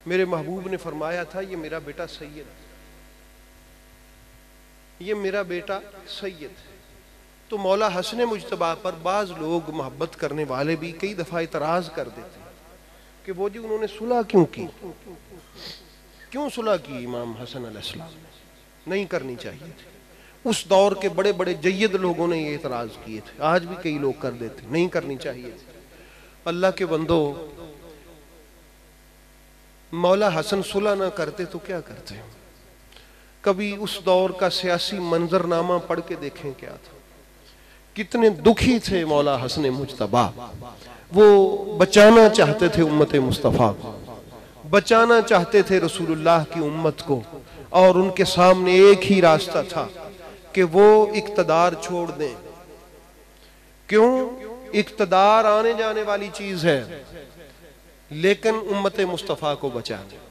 मेरे महबूब ने फरमाया था ये मेरा बेटा सैयद, ये मेरा बेटा सैयद है। तो मौला हसन मुजतबा पर बाज लोग मोहब्बत करने वाले भी कई दफा इतराज कर देते हैं कि वो जी उन्होंने सुलह क्यों की, क्यों सुलह की इमाम हसन अलैहिस्सलाम ने, नहीं करनी चाहिए थी। उस दौर के बड़े बड़े जय्यद लोगों ने ये इतराज किए थे, आज भी कई लोग कर देते, नहीं करनी चाहिए थी। अल्लाह के बंदो, मौला हसन सुलह ना करते तो क्या करते हैं? कभी उस दौर का सियासी मंजरनामा पढ़ के देखें क्या था। कितने दुखी थे मौला हसन मुजतबा। वो बचाना चाहते थे उम्मत मुस्तफ़ा को, बचाना चाहते थे रसूलुल्लाह की उम्मत को, और उनके सामने एक ही रास्ता था कि वो इक़्तिदार छोड़ दें। क्यों? इक़्तिदार आने जाने वाली चीज है, लेकिन उम्मत मुस्तफ़ा को बचाना,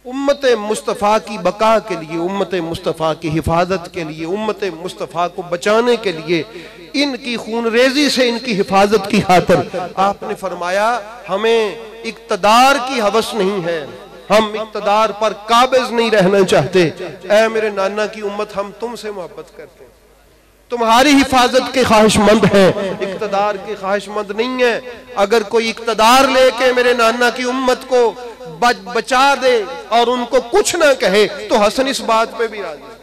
उम्मत मुस्तफ़ा की बका के लिए, उम्मत मुस्तफ़ा की हिफाजत के लिए, उम्मत मुस्तफ़ा को बचाने के लिए, इनकी खूनरेजी से इनकी हिफाजत की खातिर आपने फरमाया हमें इक़्तिदार की हवस नहीं है, हम इक़्तिदार पर काबिज नहीं रहना चाहते। ऐ मेरे नाना की उम्मत, हम तुमसे मोहब्बत करते हैं, तुम्हारी हिफाजत के ख्वाहिशमंद हैं, इक़्तिदार के ख्वाहिशमंद नहीं है। अगर कोई इक़्तिदार लेके मेरे नाना की उम्मत को बचा दे और उनको कुछ ना कहे तो हसन इस बात पे भी राजी।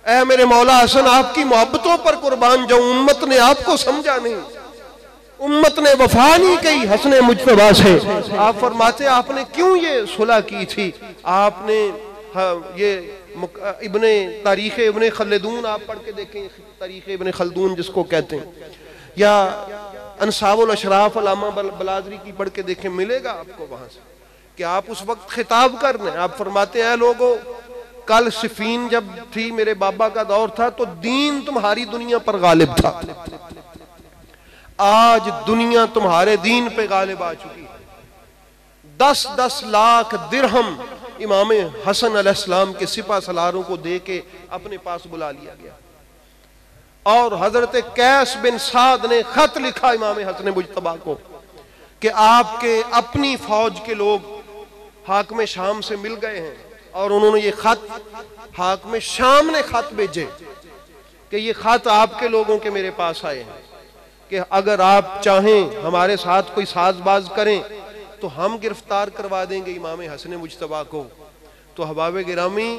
ऐ मेरे मौला हसन, आपकी मोहब्बतों पर कुर्बान जाऊं, उम्मत ने आपको समझा नहीं, उम्मत ने वफा नहीं की हसन मुजतबा से। आप फरमाते आपने क्यों ये सुलह की थी? आपने ये इब्ने तारीख इब्ने खलदून आप पढ़ के देखें, तारीख इब्ने खलदून जिसको कहते हैं, या अंसाबुल अशराफ अल्लामा बलादरी की पढ़ के देखें, मिलेगा आपको वहां से कि आप उस वक्त खिताब कर रहे हैं। आप फरमाते हैं लोगों, कल सिफीन जब थी, मेरे बाबा का दौर था, तो दीन तुम्हारी दुनिया पर गालिब था, आज दुनिया तुम्हारे दीन पे गालिब आ चुकी है। 10-10 लाख दिरहम इमाम हसन अलैहिस्सलाम के सिपा सलारों को दे के अपने पास बुला लिया गया, और हजरत कैस बिन साद ने खत लिखा इमाम हसन मुजतबा को कि आपके अपनी फौज के लोग हाकिम शाम से मिल गए हैं, और उन्होंने ये खत, हाकिम शाम ने खत भेजे कि ये खत आपके लोगों के मेरे पास आए हैं कि अगर आप चाहें हमारे साथ कोई साजबाज करें तो हम गिरफ्तार करवा देंगे इमाम हसन मुजतबा को। तो हबाब गिरामी,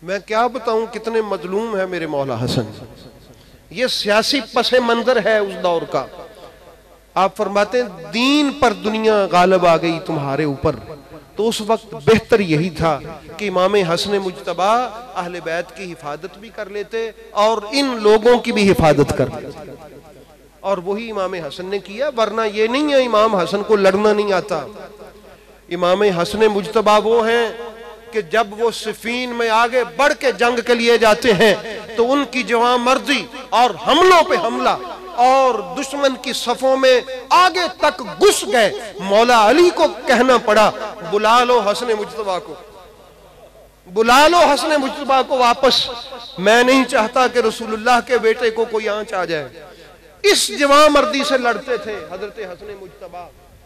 मैं क्या बताऊं कितने मजलूम है मेरे मौला हसन। ये सियासी पसे मंजर है उस दौर का। आप फरमाते हैं दीन पर दुनिया गालिब आ गई तुम्हारे ऊपर, तो उस वक्त बेहतर यही था कि इमाम हसन मुजतबा अहले बैत की हिफाजत भी कर लेते और इन लोगों की भी हिफाजत कर लेते, और वही इमाम हसन ने किया। वरना ये नहीं है इमाम हसन को लड़ना नहीं आता। इमाम हसन मुजतबा वो हैं कि जब वो सिफीन में आगे बढ़ के जंग के लिए जाते हैं तो उनकी जवां मर्जी और हमलों पे हमला, और दुश्मन की सफों में आगे तक घुस गए। मौला अली को कहना पड़ा बुला लो हसन मुजतबा को, बुला लो हसन मुजतबा को वापस, मैं नहीं चाहता कि रसूलुल्लाह के बेटे को कोई आंच आ जाए। इस जवां मर्दी से लड़ते थे हजरत हसन मुजतबा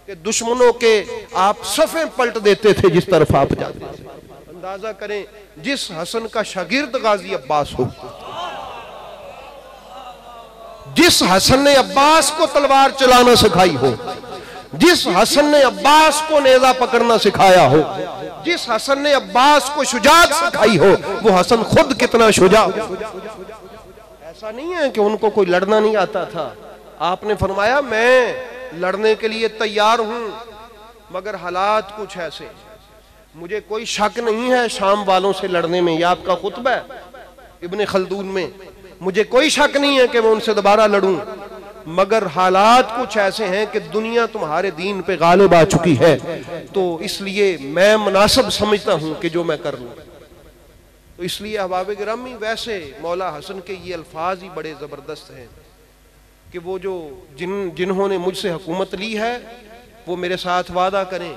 के दुश्मनों के आप सफ़े पलट देते थे जिस तरफ आप जाते थे। अंदाजा करें जिस हसन का शागिर्द गाजी अब्बास हो, जिस हसन ने अब्बास को तलवार चलाना सिखाई हो, जिस हसन ने अब्बास को नेजा पकड़ना सिखाया हो, जिस हसन ने अब्बास को शुजाअत सिखाई हो, वो हसन खुद कितना शुजा। ऐसा नहीं है कि उनको कोई लड़ना नहीं आता था। आपने फरमाया मैं लड़ने के लिए तैयार हूं, मगर हालात कुछ ऐसे, मुझे कोई शक नहीं है शाम वालों से लड़ने में। यह आपका खुतबा है इब्ने खलदून में, मुझे कोई शक नहीं है कि मैं उनसे दोबारा लड़ूं, मगर हालात कुछ ऐसे हैं कि दुनिया तुम्हारे दीन पे गालिब आ चुकी है, तो इसलिए मैं मुनासिब समझता हूं कि जो मैं कर लूं। तो इसलिए अहबाब गिरामी, वैसे मौला हसन के ये अल्फाज ही बड़े ज़बरदस्त हैं कि वो जो जिन्होंने मुझसे हुकूमत ली है वो मेरे साथ वादा करें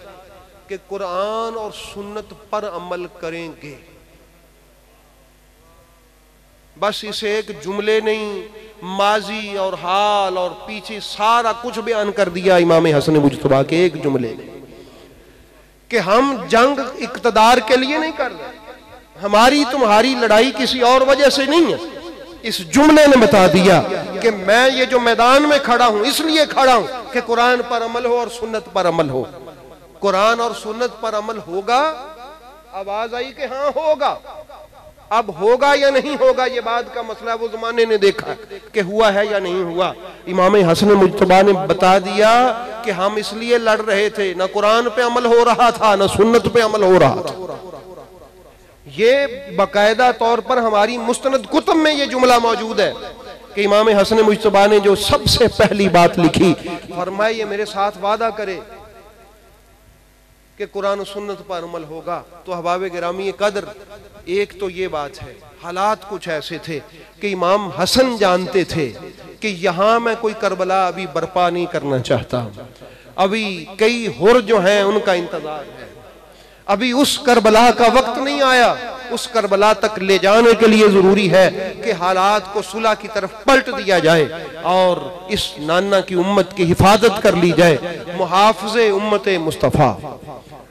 कि कुरान और सुन्नत पर अमल करेंगे। बस इसे एक जुमले नहीं, माजी और हाल और पीछे सारा कुछ बयान कर दिया इमाम हसन मुजतबा के एक जुमले ने। कि हम जंग इक़्तिदार के लिए नहीं कर रहे, हमारी तुम्हारी लड़ाई किसी और वजह से नहीं है। इस जुमले ने बता दिया कि मैं ये जो मैदान में खड़ा हूं इसलिए खड़ा हूं कि कुरान पर अमल हो और सुन्नत पर अमल हो। कुरान और सुन्नत पर अमल होगा। आवाज आई कि हाँ होगा। अब होगा या नहीं होगा ये बात का मसला वो जमाने ने देखा कि हुआ है या नहीं हुआ। इमाम हसन मुज्तबा ने बता दिया कि हम इसलिए लड़ रहे थे, ना कुरान पे अमल हो रहा था ना सुन्नत पे अमल हो रहा था। ये बाकायदा तौर पर हमारी मुस्तनद कुतुब में ये जुमला मौजूद है कि इमाम हसन मुज्तबा ने जो सबसे पहली बात लिखी, फरमाया ये मेरे साथ वादा करे कि कुरान और सुन्नत पर अमल होगा। तो अहबाब गिरामी कदर, एक तो ये बात है, हालात कुछ ऐसे थे कि इमाम हसन जानते थे कि यहां मैं कोई करबला अभी बर्पा नहीं करना चाहता, अभी कई हुर जो हैं उनका इंतजार है, अभी उस करबला का वक्त नहीं आया। उस करबला तक ले जाने के लिए जरूरी है कि हालात को सुलह की तरफ पलट दिया जाए और इस नाना की उम्मत की हिफाजत कर ली जाए। मुहाफ़िज़े उम्मत मुस्तफ़ा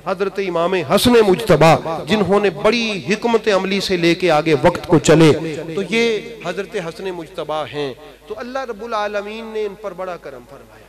हजरत इमाम हसन मुज्तबा, जिन्होंने बड़ी हिकमत अमली से लेके आगे वक्त को चले, तो ये हजरत हसन मुज्तबा हैं। तो अल्लाह रब्बुल आलमीन ने इन पर बड़ा करम फरमाया।